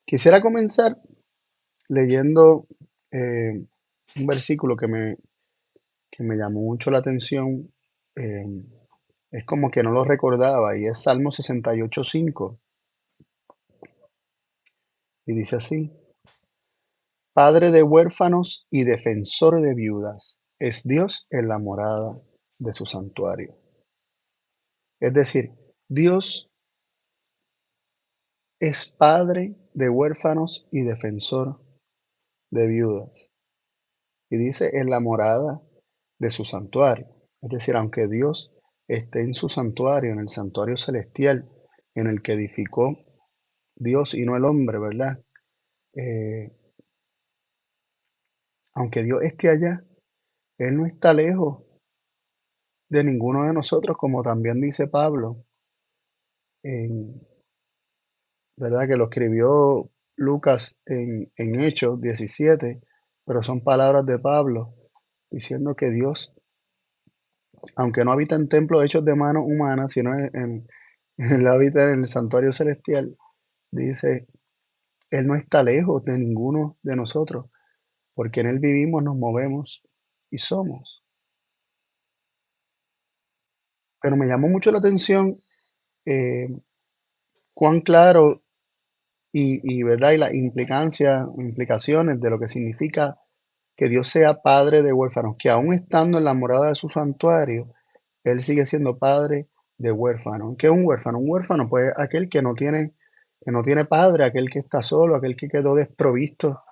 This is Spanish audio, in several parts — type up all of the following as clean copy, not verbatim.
Quisiera comenzar leyendo un versículo que me llamó mucho la atención. eh, es como que no lo recordaba y es Salmo 68:5 y dice así: Padre de huérfanos y defensor de viudas, es Dios en la morada de su santuario. Es decir, Dios es padre de huérfanos y defensor de viudas. Y dice en la morada de su santuario. Es decir, aunque Dios esté en su santuario, en el santuario celestial, en el que edificó Dios y no el hombre, ¿verdad? Eh, Aunque Dios esté allá, Él no está lejos de ninguno de nosotros, como también dice Pablo, en, ¿verdad? Que lo escribió Lucas en Hechos 17, pero son palabras de Pablo diciendo que Dios, aunque no habita en templos hechos de manos humanas, sino él habita en el santuario celestial, dice, Él no está lejos de ninguno de nosotros, porque en Él vivimos, nos movemos y somos. Pero me llamó mucho la atención eh, cuán claro ¿verdad? Y las implicaciones de lo que significa que Dios sea padre de huérfanos, que aún estando en la morada de su santuario, Él sigue siendo padre de huérfanos. ¿Qué es un huérfano? Un huérfano, pues, aquel que no tiene padre, aquel que está solo, aquel que quedó desprovisto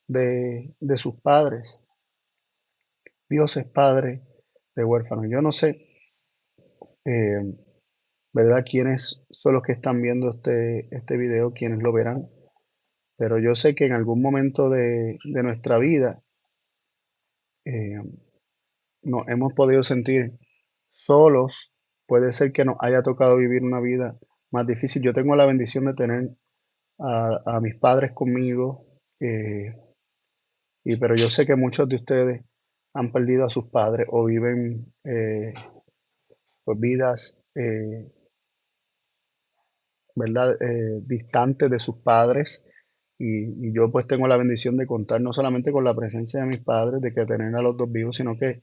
de sus padres. Dios es padre de huérfanos. Yo no sé, eh, ¿verdad? Quiénes son los que están viendo este video, quiénes lo verán, pero yo sé que en algún momento de nuestra vida eh, nos hemos podido sentir solos. Puede ser que nos haya tocado vivir una vida más difícil. Yo tengo la bendición de tener a mis padres conmigo, eh, pero yo sé que muchos de ustedes han perdido a sus padres o viven pues vidas, ¿verdad? Distantes de sus padres. Y yo pues tengo la bendición de contar no solamente con la presencia de mis padres, de que tener a los dos vivos, sino que,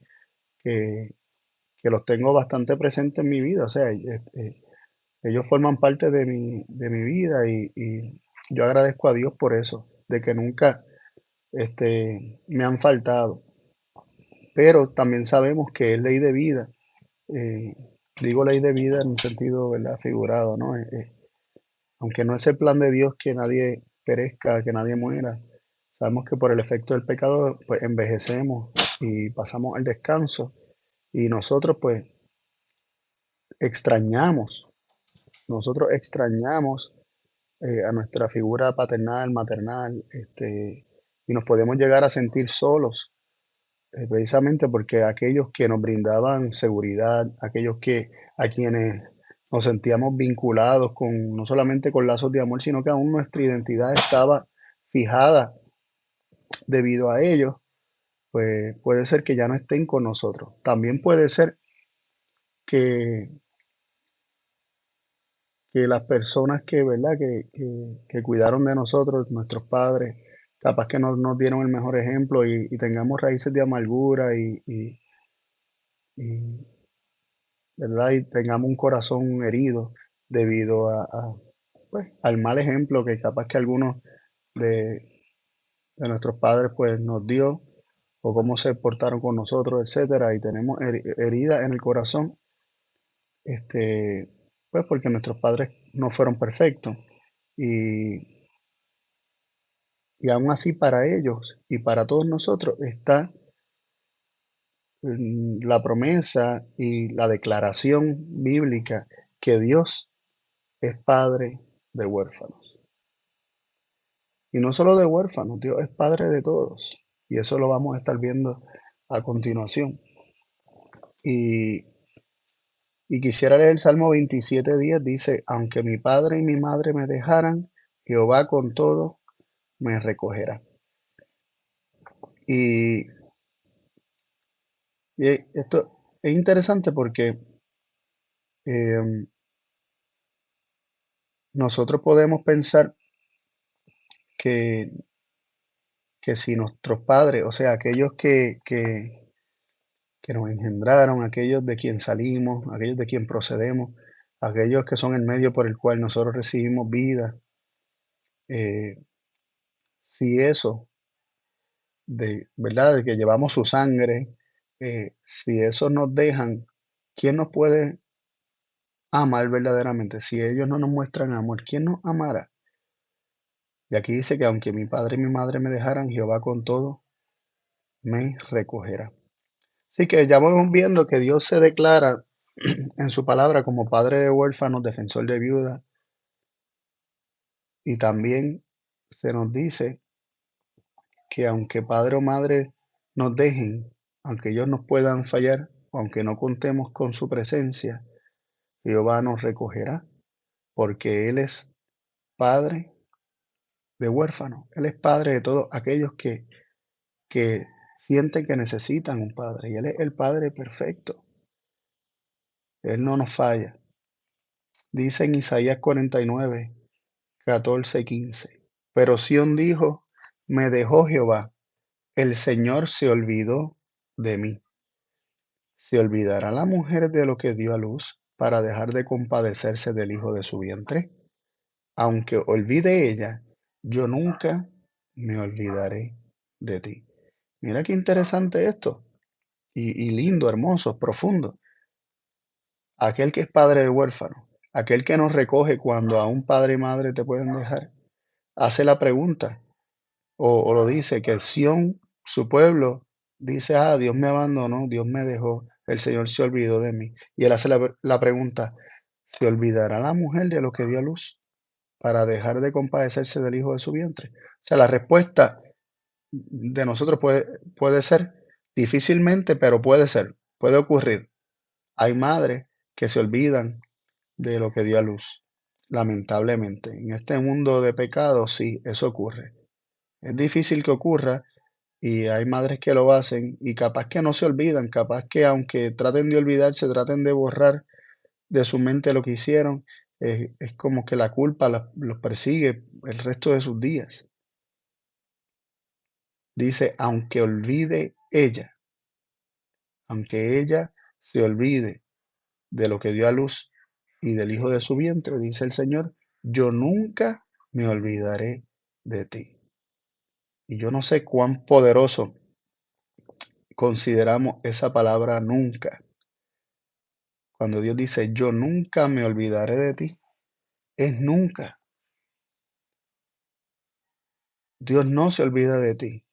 que los tengo bastante presentes en mi vida. O sea, ellos forman parte de mi vida y yo agradezco a Dios por eso, de que nunca me han faltado. Pero también sabemos que es ley de vida. eh, Digo ley de vida en un sentido, ¿verdad? Figurado, ¿no? Aunque no es el plan de Dios que nadie perezca, que nadie muera, sabemos que por el efecto del pecado, pues envejecemos y pasamos al descanso. Y nosotros, pues, extrañamos, nosotros extrañamos a nuestra figura paternal, maternal, y nos podemos llegar a sentir solos, precisamente porque aquellos que nos brindaban seguridad, aquellos a quienes nos sentíamos vinculados con, no solamente con lazos de amor, sino que aún nuestra identidad estaba fijada debido a ellos, pues puede ser que ya no estén con nosotros. También puede ser que, que las personas que, ¿verdad? Que cuidaron de nosotros, nuestros padres, capaz que no nos dieron el mejor ejemplo y tengamos raíces de amargura y, ¿verdad? Y tengamos un corazón herido debido pues, al mal ejemplo que capaz que algunos de, de nuestros padres pues nos dio o cómo se portaron con nosotros, etcétera, y tenemos heridas en el corazón, este, pues porque nuestros padres no fueron perfectos y, y aún así para ellos y para todos nosotros está la promesa y la declaración bíblica que Dios es padre de huérfanos. Y no solo de huérfanos, Dios es padre de todos. Y eso lo vamos a estar viendo a continuación. Y, y quisiera leer el Salmo 27:10, dice, aunque mi padre y mi madre me dejaran, Jehová con todo me recogerá. Y, y esto es interesante porque nosotros podemos pensar que, que si nuestros padres, o sea, aquellos que nos engendraron, aquellos de quien salimos, aquellos de quien procedemos, aquellos que son el medio por el cual nosotros recibimos vida, eh, si eso, ¿verdad? De que llevamos su sangre, si eso nos dejan, ¿quién nos puede amar verdaderamente? Si ellos no nos muestran amor, ¿quién nos amará? Y aquí dice que aunque mi padre y mi madre me dejaran, Jehová con todo me recogerá. Así que ya vamos viendo que Dios se declara en su palabra como padre de huérfanos, defensor de viudas, y también se nos dice que aunque padre o madre nos dejen, aunque ellos nos puedan fallar, aunque no contemos con su presencia, Jehová nos recogerá, porque Él es padre de huérfanos, Él es padre de todos aquellos que sienten que necesitan un padre, y Él es el Padre perfecto, Él no nos falla. Dice en Isaías 49, 14 y 15. Pero Sión dijo, me dejó Jehová, el Señor se olvidó de mí. ¿Se olvidará la mujer de lo que dio a luz para dejar de compadecerse del hijo de su vientre? Aunque olvide ella, yo nunca me olvidaré de ti. Mira qué interesante esto. Y lindo, hermoso, profundo. Aquel que es padre de huérfano, aquel que nos recoge cuando a un padre y madre te pueden dejar, hace la pregunta o lo dice, que Sión, su pueblo, dice, ah, Dios me abandonó, Dios me dejó, el Señor se olvidó de mí. Y él hace la pregunta, ¿se olvidará la mujer de lo que dio a luz para dejar de compadecerse del hijo de su vientre? O sea, la respuesta de nosotros puede ser difícilmente, pero puede ser, puede ocurrir. Hay madres que se olvidan de lo que dio a luz, lamentablemente. En este mundo de pecado, sí, eso ocurre. Es difícil que ocurra y hay madres que lo hacen y capaz que no se olvidan, capaz que aunque traten de olvidarse, traten de borrar de su mente lo que hicieron, es como que la culpa los persigue el resto de sus días. Dice, aunque ella se olvide de lo que dio a luz y del hijo de su vientre, dice el Señor, yo nunca me olvidaré de ti. Y yo no sé cuán poderoso consideramos esa palabra nunca. Cuando Dios dice, yo nunca me olvidaré de ti, es nunca. Dios no se olvida de ti.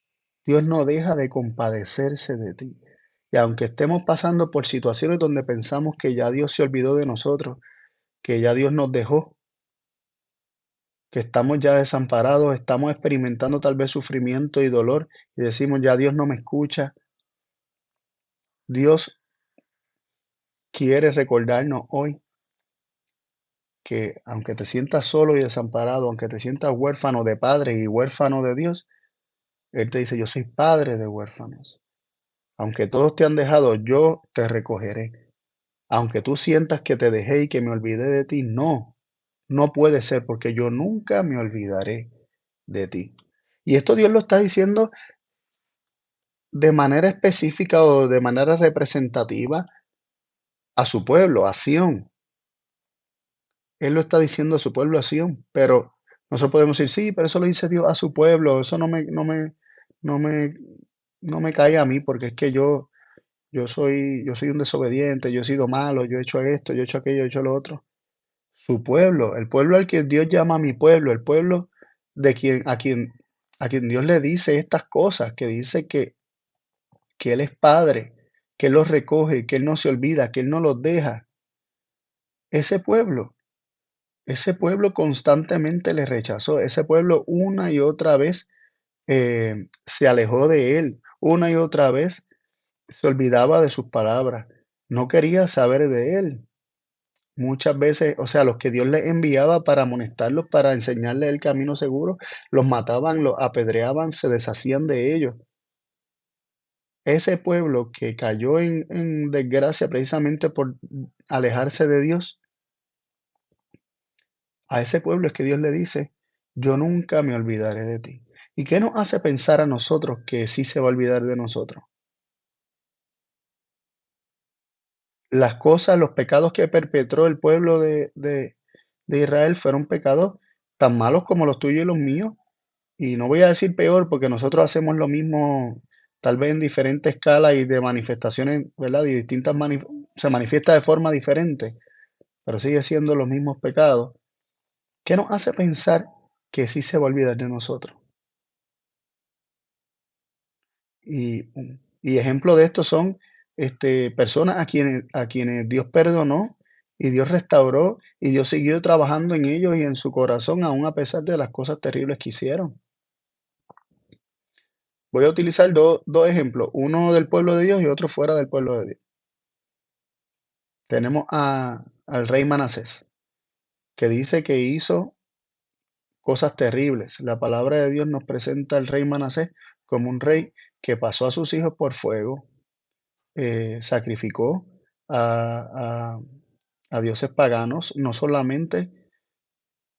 Dios no deja de compadecerse de ti. Y aunque estemos pasando por situaciones donde pensamos que ya Dios se olvidó de nosotros, que ya Dios nos dejó, que estamos ya desamparados, estamos experimentando tal vez sufrimiento y dolor y decimos, ya Dios no me escucha. Dios quiere recordarnos hoy que aunque te sientas solo y desamparado, aunque te sientas huérfano de padre y huérfano de Dios, Él te dice, yo soy padre de huérfanos. Aunque todos te han dejado, yo te recogeré. Aunque tú sientas que te dejé y que me olvidé de ti, no, no puede ser porque yo nunca me olvidaré de ti. Y esto Dios lo está diciendo de manera específica o de manera representativa a su pueblo, a Sión. Él lo está diciendo a su pueblo, a Sión, pero nosotros podemos decir, sí, pero eso lo dice Dios a su pueblo, eso no me, no me cae a mí porque es que yo soy un desobediente, yo he sido malo, yo he hecho esto, yo he hecho aquello, yo he hecho lo otro. Su pueblo, el pueblo al que Dios llama mi pueblo, el pueblo de a quien Dios le dice estas cosas, que dice que Él es Padre, que Él los recoge, que Él no se olvida, que Él no los deja. Ese pueblo, ese pueblo constantemente le rechazó, ese pueblo una y otra vez se alejó de Él, una y otra vez se olvidaba de sus palabras, no quería saber de Él. Muchas veces, o sea, los que Dios les enviaba para amonestarlos, para enseñarles el camino seguro, los mataban, los apedreaban, se deshacían de ellos. Ese pueblo que cayó en desgracia precisamente por alejarse de Dios, a ese pueblo es que Dios le dice, yo nunca me olvidaré de ti. ¿Y qué nos hace pensar a nosotros que sí se va a olvidar de nosotros? Las cosas, los pecados que perpetró el pueblo de Israel fueron pecados tan malos como los tuyos y los míos. Y no voy a decir peor porque nosotros hacemos lo mismo, tal vez en diferente escala y de manifestaciones, ¿verdad? Y se manifiesta de forma diferente, pero sigue siendo los mismos pecados. ¿Qué nos hace pensar que sí se va a olvidar de nosotros? Y ejemplo de esto son personas a quienes Dios perdonó y Dios restauró y Dios siguió trabajando en ellos y en su corazón, aún a pesar de las cosas terribles que hicieron. Voy a utilizar dos ejemplos, uno del pueblo de Dios y otro fuera del pueblo de Dios. Tenemos al rey Manasés, que dice que hizo cosas terribles. La palabra de Dios nos presenta al rey Manasés como un rey que pasó a sus hijos por fuego, sacrificó a, a- a dioses paganos. No solamente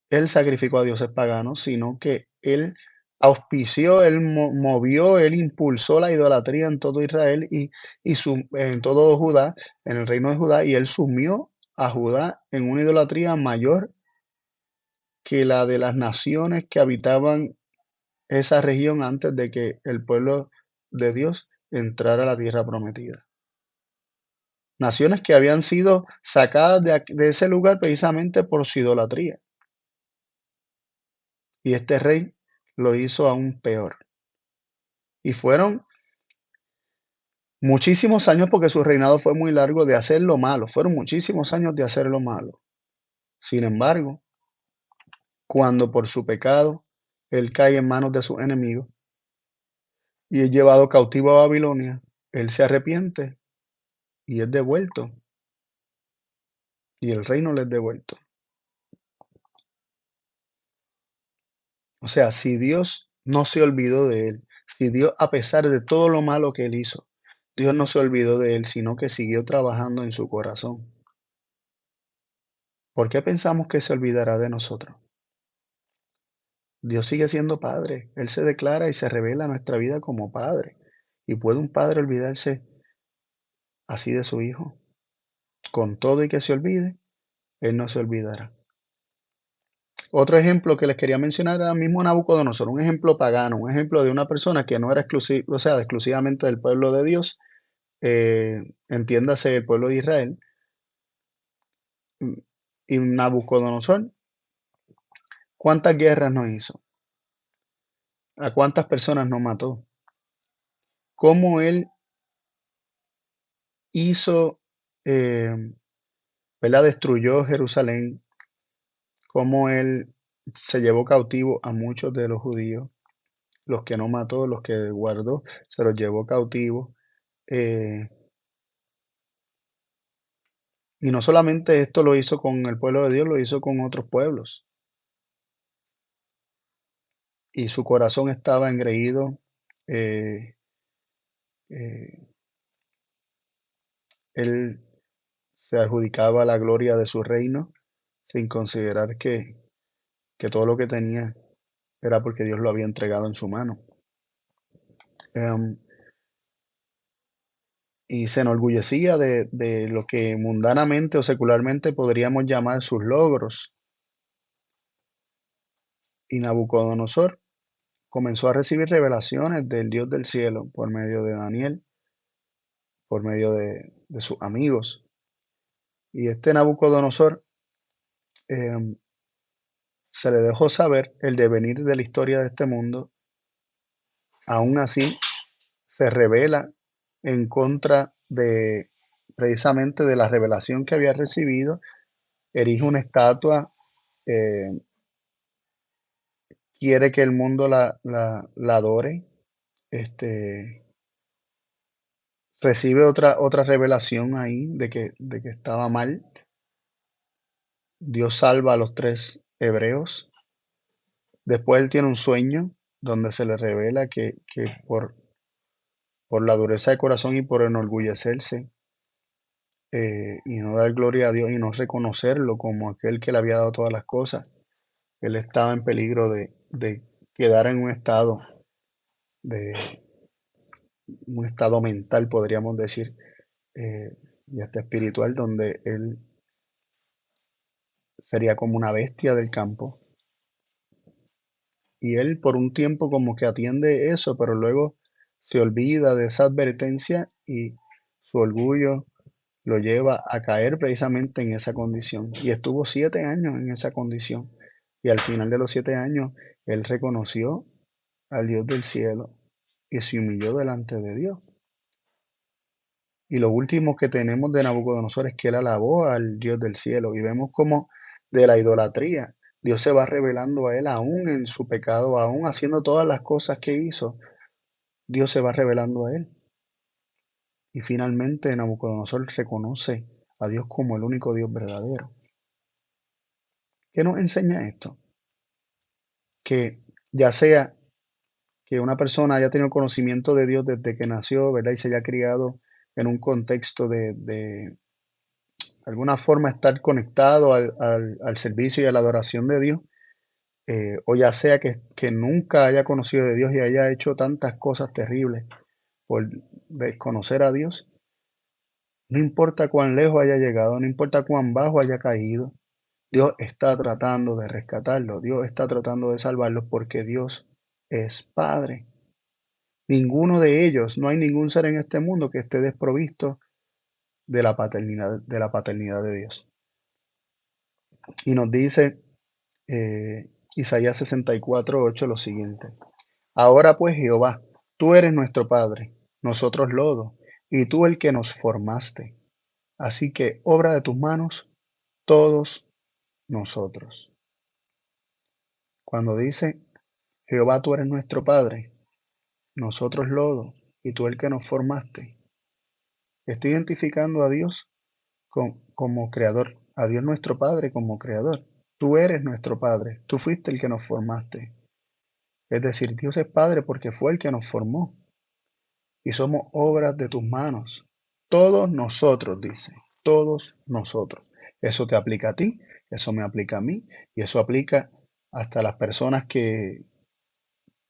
él sacrificó a dioses paganos, sino que él auspició, él movió, él impulsó la idolatría en todo Israel en todo Judá, en el reino de Judá, y él sumió a Judá en una idolatría mayor que la de las naciones que habitaban esa región antes de que el pueblo de Dios entrara a la tierra prometida. Naciones que habían sido sacadas de ese lugar precisamente por su idolatría. Y este rey lo hizo aún peor. Y fueron muchísimos años, porque su reinado fue muy largo, de hacer lo malo. Fueron muchísimos años de hacer lo malo. Sin embargo, cuando por su pecado él cae en manos de sus enemigos y es llevado cautivo a Babilonia, él se arrepiente y es devuelto. Y el reino le es devuelto. O sea, si Dios no se olvidó de él, si Dios, a pesar de todo lo malo que él hizo, Dios no se olvidó de él, sino que siguió trabajando en su corazón. ¿Por qué pensamos que se olvidará de nosotros? Dios sigue siendo Padre. Él se declara y se revela en nuestra vida como Padre. ¿Y puede un padre olvidarse así de su hijo? Con todo y que se olvide, Él no se olvidará. Otro ejemplo que les quería mencionar era mismo Nabucodonosor, un ejemplo pagano, un ejemplo de una persona que no era exclusivo, o sea, exclusivamente del pueblo de Dios, entiéndase el pueblo de Israel. Mm, Y Nabucodonosor, ¿cuántas guerras no hizo? ¿A cuántas personas no mató? ¿Cómo él hizo, eh, ¿verdad? Destruyó Jerusalén, cómo él se llevó cautivo a muchos de los judíos, los que no mató, los que guardó, se los llevó cautivos. eh, y no solamente esto lo hizo con el pueblo de Dios, lo hizo con otros pueblos. Y su corazón estaba engreído. eh, eh, Él se adjudicaba la gloria de su reino sin considerar que todo lo que tenía era porque Dios lo había entregado en su mano. Em, y se enorgullecía de lo que mundanamente o secularmente podríamos llamar sus logros. Y Nabucodonosor comenzó a recibir revelaciones del Dios del cielo por medio de Daniel, por medio de sus amigos. Y este Nabucodonosor em, se le dejó saber el devenir de la historia de este mundo. Aún así, se revela en contra de precisamente de la revelación que había recibido, erige una estatua, eh, quiere que el mundo la adore, este, recibe otra revelación ahí de que estaba mal. Dios salva a los tres hebreos. Después él tiene un sueño donde se le revela que por la dureza de corazón y por enorgullecerse, y no dar gloria a Dios y no reconocerlo como aquel que le había dado todas las cosas, Él estaba en peligro de quedar en de un estado mental, podríamos decir, y hasta espiritual, donde él sería como una bestia del campo. Y él por un tiempo como que atiende eso, pero luego se olvida de esa advertencia y su orgullo lo lleva a caer precisamente en esa condición. Y estuvo 7 años en esa condición. Y al final de los 7 años, él reconoció al Dios del cielo y se humilló delante de Dios. Y lo último que tenemos de Nabucodonosor es que él alabó al Dios del cielo. Y vemos como de la idolatría, Dios se va revelando a él aún en su pecado, aún haciendo todas las cosas que hizo. Dios se va revelando a él. Y finalmente Nabucodonosor reconoce a Dios como el único Dios verdadero. ¿Qué nos enseña esto? Que ya sea que una persona haya tenido conocimiento de Dios desde que nació, ¿verdad? Y se haya criado en un contexto de alguna forma estar conectado al servicio y a la adoración de Dios, o ya sea que nunca haya conocido de Dios y haya hecho tantas cosas terribles por desconocer a Dios, no importa cuán lejos haya llegado, no importa cuán bajo haya caído, Dios está tratando de rescatarlo, Dios está tratando de salvarlo porque Dios es Padre. Ninguno de ellos, no hay ningún ser en este mundo que esté desprovisto de la paternidad de Dios. Y nos dice Isaías 64:8 lo siguiente: Ahora pues, Jehová, tú eres nuestro Padre, nosotros lodo, y tú el que nos formaste. Así que obra de tus manos, todos nosotros. Cuando dice, Jehová, tú eres nuestro Padre, nosotros lodo, y tú el que nos formaste, está identificando a Dios como creador, a Dios nuestro Padre como creador. Tú eres nuestro Padre, tú fuiste el que nos formaste. Es decir, Dios es Padre porque fue el que nos formó y somos obras de tus manos. Todos nosotros, dice, todos nosotros. Eso te aplica a ti, eso me aplica a mí y eso aplica hasta a las personas que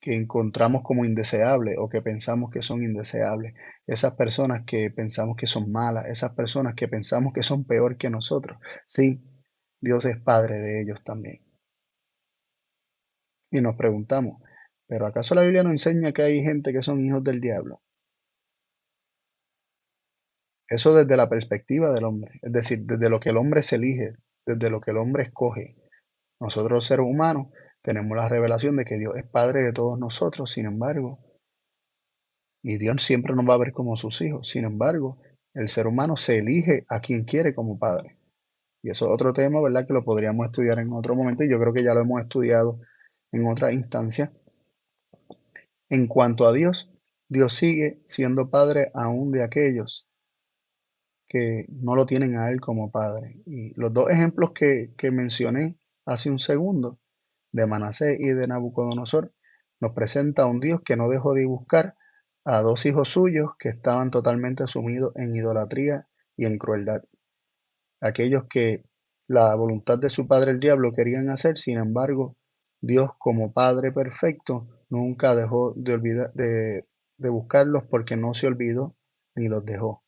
encontramos como indeseables o que pensamos que son indeseables. Esas personas que pensamos que son malas, esas personas que pensamos que son peor que nosotros. Sí, Dios es Padre de ellos también. Y nos preguntamos, ¿pero acaso la Biblia no enseña que hay gente que son hijos del diablo? Eso desde la perspectiva del hombre, es decir, desde lo que el hombre se elige, desde lo que el hombre escoge. Nosotros los seres humanos tenemos la revelación de que Dios es Padre de todos nosotros, sin embargo, y Dios siempre nos va a ver como sus hijos. Sin embargo, el ser humano se elige a quien quiere como padre. Y eso es otro tema, ¿verdad? Que lo podríamos estudiar en otro momento y yo creo que ya lo hemos estudiado en otra instancia. En cuanto a Dios, Dios sigue siendo padre aún de aquellos que no lo tienen a Él como padre. Y los dos ejemplos que mencioné hace un segundo, de Manasés y de Nabucodonosor, nos presenta a un Dios que no dejó de buscar a dos hijos suyos que estaban totalmente sumidos en idolatría y en crueldad. Aquellos que la voluntad de su padre el diablo querían hacer, sin embargo, Dios como Padre perfecto nunca dejó de olvidar de buscarlos porque no se olvidó ni los dejó.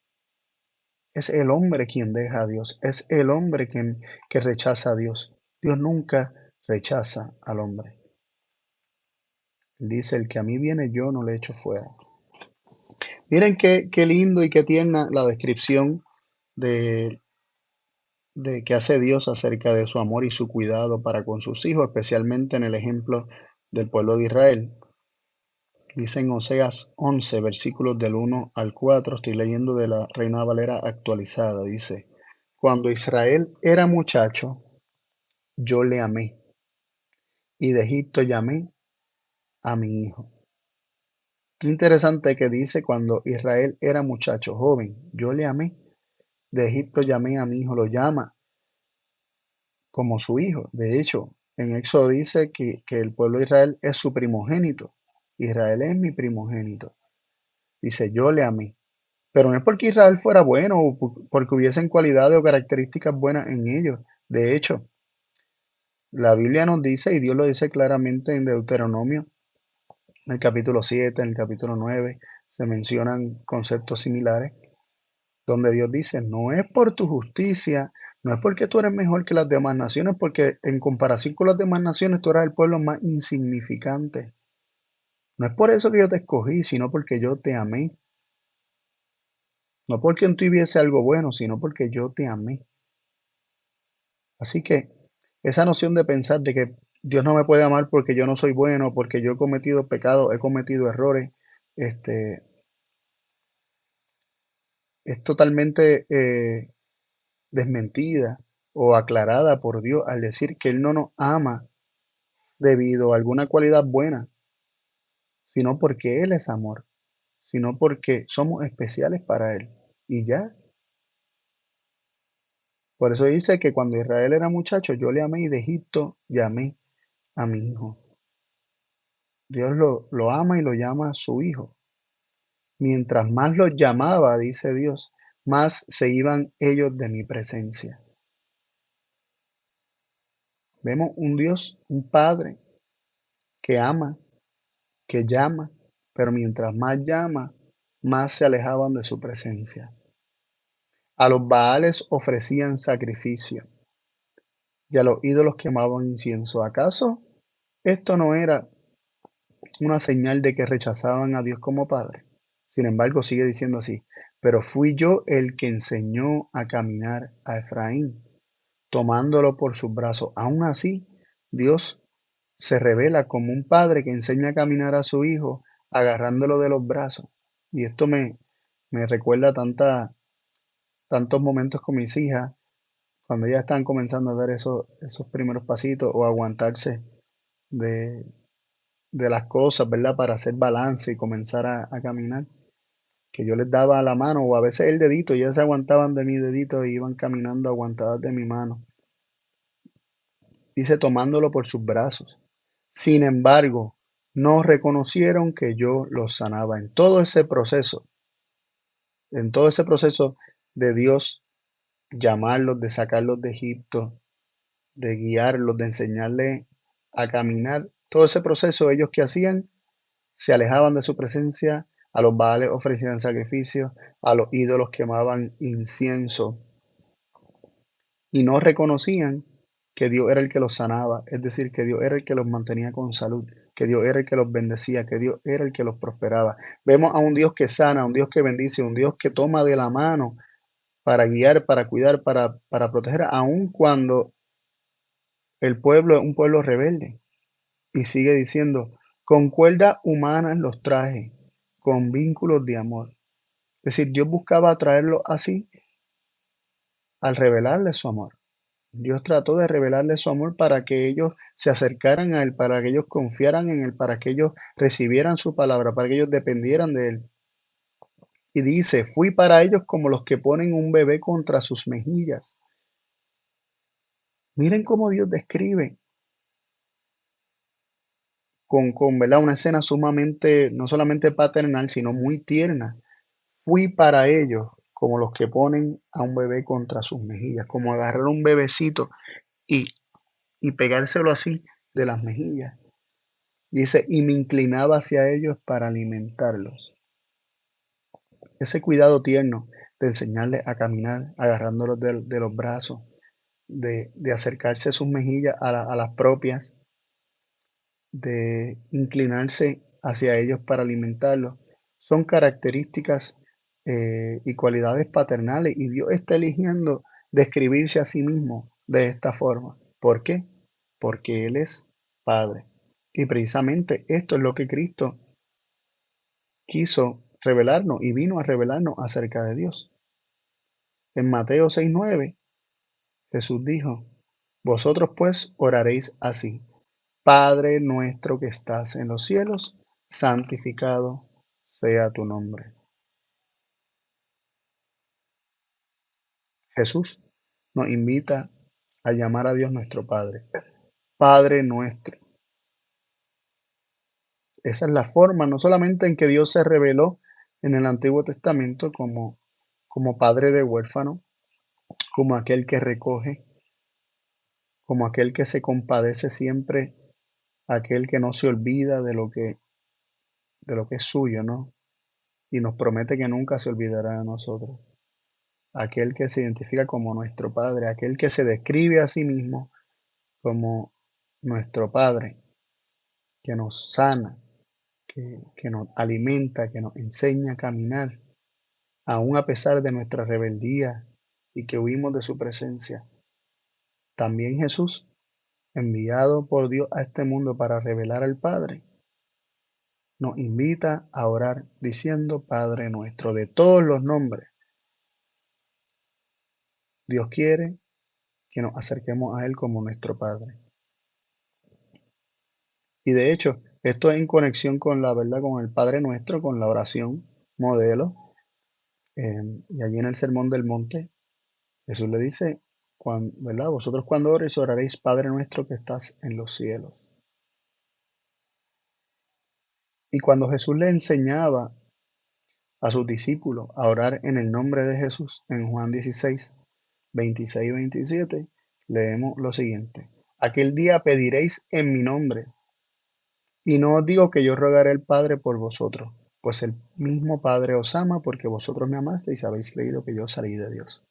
Es el hombre quien deja a Dios, es el hombre quien que rechaza a Dios. Dios nunca rechaza al hombre. Él dice, el que a mí viene yo no le echo fuera. Miren qué lindo y qué tierna la descripción de, de que hace Dios acerca de su amor y su cuidado para con sus hijos, especialmente en el ejemplo del pueblo de Israel. Dice en Oseas 11, versículos del 1 al 4, estoy leyendo de la Reina Valera actualizada, dice, cuando Israel era muchacho, yo le amé, y de Egipto llamé a mi hijo. Qué interesante que dice cuando Israel era muchacho, joven, yo le amé, de Egipto llamé a mi hijo, lo llama como su hijo. De hecho, en Éxodo dice que el pueblo de Israel es su primogénito. Israel es mi primogénito. Dice, yo le amé. Pero no es porque Israel fuera bueno o porque hubiesen cualidades o características buenas en ellos. De hecho, La Biblia nos dice, y Dios lo dice claramente en Deuteronomio, en el capítulo 7, en el capítulo 9, se mencionan conceptos similares, donde Dios dice, no es por tu justicia, no es porque tú eres mejor que las demás naciones, porque en comparación con las demás naciones tú eres el pueblo más insignificante. No es por eso que yo te escogí, sino porque yo te amé. No porque en ti hubiese algo bueno, sino porque yo te amé. Así que esa noción de pensar de que Dios no me puede amar porque yo no soy bueno, porque yo he cometido pecados, he cometido errores, este, es totalmente desmentida o aclarada por Dios al decir que Él no nos ama debido a alguna cualidad buena, sino porque Él es amor, sino porque somos especiales para Él. Y ya, por eso dice que cuando Israel era muchacho, yo le amé y de Egipto llamé a mi hijo. Dios lo ama y lo llama su hijo. Mientras más los llamaba, dice Dios, más se iban ellos de mi presencia. Vemos un Dios, un Padre que ama, que llama, pero mientras más llama, más se alejaban de su presencia. A los Baales ofrecían sacrificio y a los ídolos quemaban incienso. ¿Acaso esto no era una señal de que rechazaban a Dios como Padre? Sin embargo, sigue diciendo así, pero fui yo el que enseñó a caminar a Efraín, tomándolo por sus brazos. Aún así, Dios se revela como un padre que enseña a caminar a su hijo, agarrándolo de los brazos. Y esto me recuerda tantos momentos con mis hijas, cuando ellas están comenzando a dar esos primeros pasitos o aguantarse de, de las cosas, ¿verdad? Para hacer balance y comenzar a caminar. Que yo les daba la mano o a veces el dedito, y ellas se aguantaban de mi dedito y iban caminando aguantadas de mi mano. Dice tomándolo por sus brazos. Sin embargo, no reconocieron que yo los sanaba. En todo ese proceso de Dios llamarlos, de sacarlos de Egipto, de guiarlos, de enseñarles a caminar, todo ese proceso ellos que hacían, se alejaban de su presencia, a los Baales ofrecían sacrificios, a los ídolos quemaban incienso y no reconocían que Dios era el que los sanaba, es decir, que Dios era el que los mantenía con salud, que Dios era el que los bendecía, que Dios era el que los prosperaba. Vemos a un Dios que sana, un Dios que bendice, un Dios que toma de la mano para guiar, para cuidar, para proteger, aun cuando el pueblo es un pueblo rebelde. Y sigue diciendo, con cuerdas humanas los traje, con vínculos de amor. Es decir, Dios buscaba atraerlos así al revelarles su amor. Dios trató de revelarles su amor para que ellos se acercaran a Él, para que ellos confiaran en Él, para que ellos recibieran su palabra, para que ellos dependieran de Él. Y dice, fui para ellos como los que ponen un bebé contra sus mejillas. Miren cómo Dios describe ¿verdad? Una escena sumamente, no solamente paternal, sino muy tierna. Fui para ellos como los que ponen a un bebé contra sus mejillas, como agarrar un bebecito y, y pegárselo así de las mejillas. Dice, y me inclinaba hacia ellos para alimentarlos. Ese cuidado tierno de enseñarles a caminar, agarrándolos de los brazos, de acercarse sus mejillas a las propias, de inclinarse hacia ellos para alimentarlos, son características y cualidades paternales y Dios está eligiendo describirse a sí mismo de esta forma. ¿Por qué? Porque Él es Padre. Y precisamente esto es lo que Cristo quiso revelarnos y vino a revelarnos acerca de Dios. En Mateo 6:9, Jesús dijo, vosotros pues oraréis así. Padre nuestro que estás en los cielos, santificado sea tu nombre. Jesús nos invita a llamar a Dios nuestro Padre. Padre nuestro. Esa es la forma, no solamente en que Dios se reveló en el Antiguo Testamento como padre de huérfano, como aquel que recoge, como aquel que se compadece siempre, aquel que no se olvida de lo que es suyo, ¿no? Y nos promete que nunca se olvidará de nosotros. Aquel que se identifica como nuestro Padre, aquel que se describe a sí mismo como nuestro Padre, que nos sana, que nos alimenta, que nos enseña a caminar, aun a pesar de nuestra rebeldía y que huimos de su presencia. También Jesús, enviado por Dios a este mundo para revelar al Padre, nos invita a orar diciendo Padre nuestro. De todos los nombres, Dios quiere que nos acerquemos a Él como nuestro Padre. Y de hecho, esto es en conexión con la verdad, con el Padre nuestro, con la oración modelo. Y allí en el Sermón del Monte, Jesús le dice, ¿verdad? Vosotros cuando oréis, oraréis Padre nuestro que estás en los cielos. Y cuando Jesús le enseñaba a sus discípulos a orar en el nombre de Jesús, en Juan 16, 26 y 27, leemos lo siguiente. Aquel día pediréis en mi nombre, y no os digo que yo rogaré al Padre por vosotros, pues el mismo Padre os ama porque vosotros me amasteis y habéis creído que yo salí de Dios.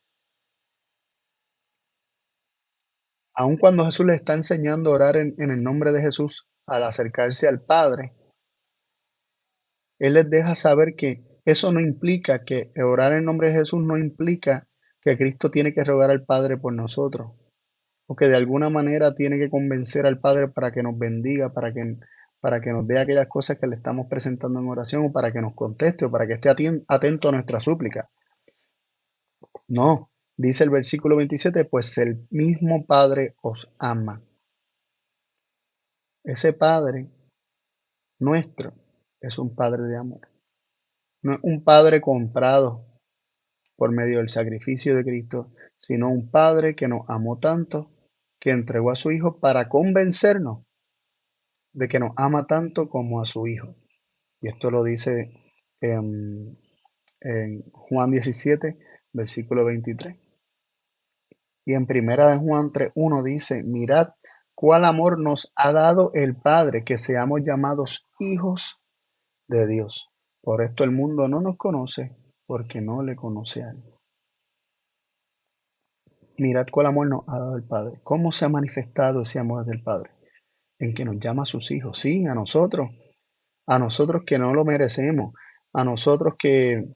Aun cuando Jesús les está enseñando a orar en el nombre de Jesús, al acercarse al Padre, Él les deja saber que eso no implica que orar en nombre de Jesús no implica que Cristo tiene que rogar al Padre por nosotros, o que de alguna manera tiene que convencer al Padre para que nos bendiga, para que nos dé aquellas cosas que le estamos presentando en oración, o para que nos conteste, o para que esté atento a nuestra súplica. No, dice el versículo 27, pues el mismo Padre os ama. Ese Padre nuestro es un Padre de amor. No es un Padre comprado por medio del sacrificio de Cristo, sino un Padre que nos amó tanto que entregó a su Hijo para convencernos de que nos ama tanto como a su Hijo. Y esto lo dice en, en Juan 17, versículo 23. Y en primera de Juan 3:1 dice, mirad cuál amor nos ha dado el Padre, que seamos llamados hijos de Dios. Por esto el mundo no nos conoce, porque no le conoce a Él. Mirad cuál amor nos ha dado el Padre. ¿Cómo se ha manifestado ese amor del Padre? En que nos llama a sus hijos. Sí, a nosotros que no lo merecemos, a nosotros que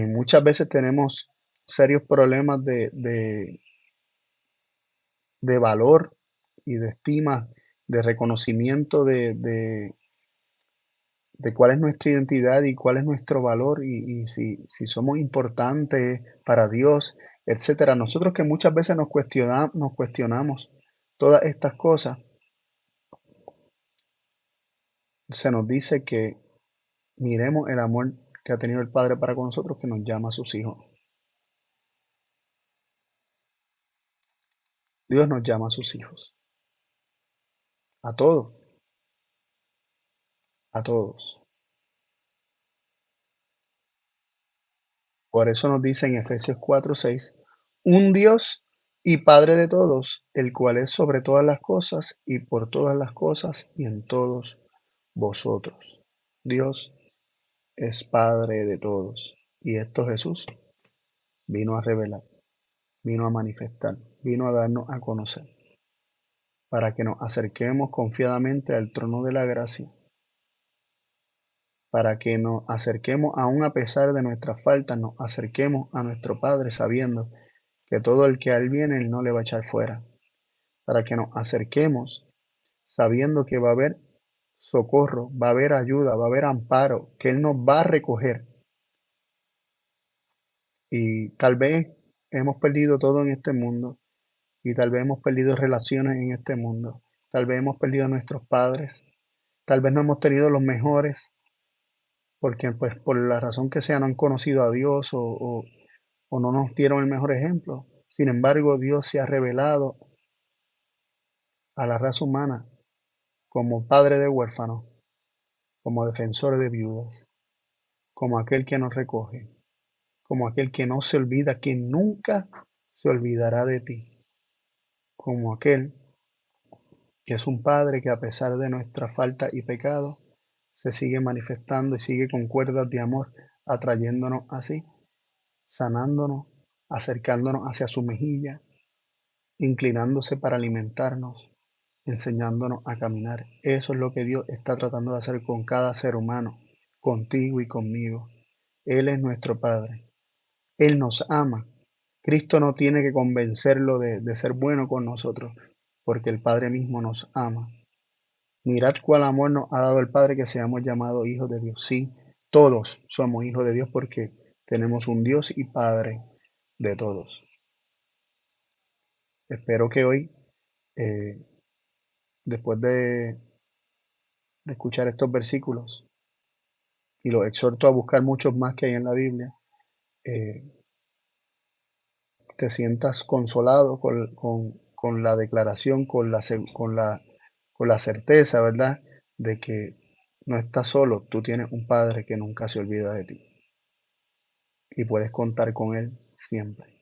muchas veces tenemos serios problemas de valor y de estima, de reconocimiento de cuál es nuestra identidad y cuál es nuestro valor y si somos importantes para Dios, etcétera. Nosotros que muchas veces nos cuestionamos todas estas cosas, se nos dice que miremos el amor que ha tenido el Padre para con nosotros, que nos llama a sus hijos. Dios nos llama a sus hijos, a todos, a todos. Por eso nos dice en Efesios 4:6, un Dios y Padre de todos, el cual es sobre todas las cosas y por todas las cosas y en todos vosotros. Dios es Padre de todos. Y esto Jesús vino a revelar, vino a manifestar, vino a darnos a conocer, para que nos acerquemos confiadamente al trono de la gracia, para que nos acerquemos, aun a pesar de nuestras faltas, nos acerquemos a nuestro Padre sabiendo que todo el que a Él viene, Él no le va a echar fuera, para que nos acerquemos sabiendo que va a haber socorro, va a haber ayuda, va a haber amparo, que Él nos va a recoger. Y tal vez hemos perdido todo en este mundo, y tal vez hemos perdido relaciones en este mundo, tal vez hemos perdido a nuestros padres, tal vez no hemos tenido los mejores, porque pues por la razón que sea no han conocido a Dios o no nos dieron el mejor ejemplo. Sin embargo, Dios se ha revelado a la raza humana como padre de huérfanos, como defensor de viudas, como aquel que nos recoge, como aquel que no se olvida, que nunca se olvidará de ti. como aquel que es un Padre que a pesar de nuestra falta y pecado, se sigue manifestando y sigue con cuerdas de amor, atrayéndonos así, sanándonos, acercándonos hacia su mejilla, inclinándose para alimentarnos, enseñándonos a caminar. Eso es lo que Dios está tratando de hacer con cada ser humano, contigo y conmigo. Él es nuestro Padre. Él nos ama. Cristo no tiene que convencerlo de ser bueno con nosotros, porque el Padre mismo nos ama. Mirad cuál amor nos ha dado el Padre que seamos llamados hijos de Dios. Sí, todos somos hijos de Dios porque tenemos un Dios y Padre de todos. Espero que hoy, eh, después de escuchar estos versículos, y los exhorto a buscar muchos más que hay en la Biblia, eh, te sientas consolado con la declaración, con la certeza, ¿verdad?, de que no estás solo, tú tienes un Padre que nunca se olvida de ti y puedes contar con Él siempre.